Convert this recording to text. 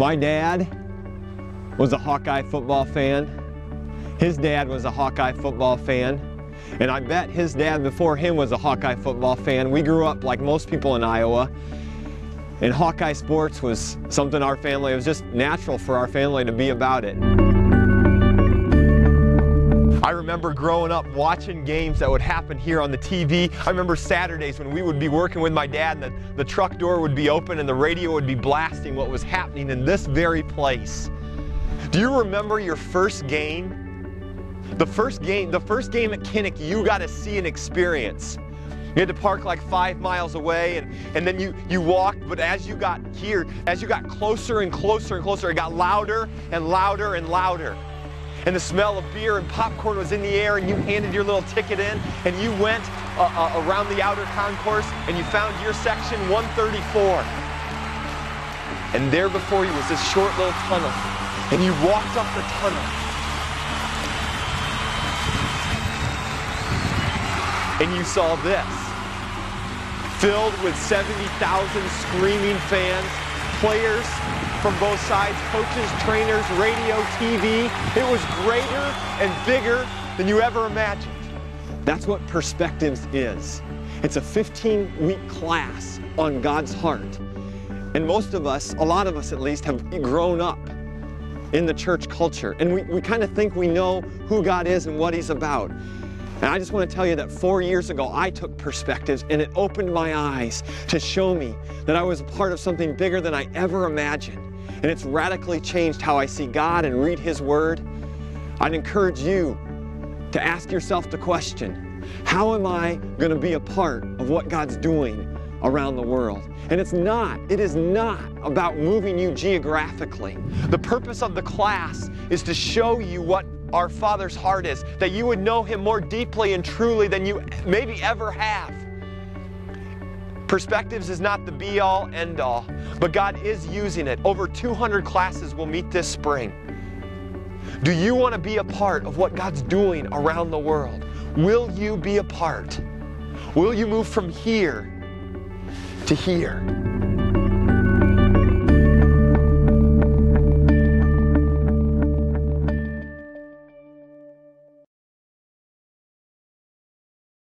My dad was a Hawkeye football fan. His dad was a Hawkeye football fan. And I bet his dad before him was a Hawkeye football fan. We grew up like most people in Iowa. And Hawkeye sports was something our family, it was just natural for our family to be about it. I remember growing up watching games that would happen here on the TV. I remember Saturdays when we would be working with my dad and the truck door would be open and the radio would be blasting what was happening in this very place. Do you remember your first game? The first game at Kinnick you got to see and experience. You had to park like 5 miles away and then you walked, but as you got here, as you got closer and closer and closer, it got louder and louder and louder. And the smell of beer and popcorn was in the air, and you handed your little ticket in, and you went around the outer concourse, and you found your section 134. And there before you was this short little tunnel, and you walked up the tunnel. And you saw this, filled with 70,000 screaming fans, players from both sides, coaches, trainers, radio, TV. It was greater and bigger than you ever imagined. That's what Perspectives is. It's a 15-week class on God's heart. And most of us, a lot of us at least, have grown up in the church culture. And we kind of think we know who God is and what He's about. And I just want to tell you that 4 years ago, I took Perspectives, and it opened my eyes to show me that I was a part of something bigger than I ever imagined. And it's radically changed how I see God and read His Word. I'd encourage you to ask yourself the question, how am I going to be a part of what God's doing around the world? And it is not about moving you geographically. The purpose of the class is to show you what our Father's heart is, that you would know Him more deeply and truly than you maybe ever have. Perspectives is not the be-all, end-all, but God is using it. Over 200 classes will meet this spring. Do you want to be a part of what God's doing around the world? Will you be a part? Will you move from here to here?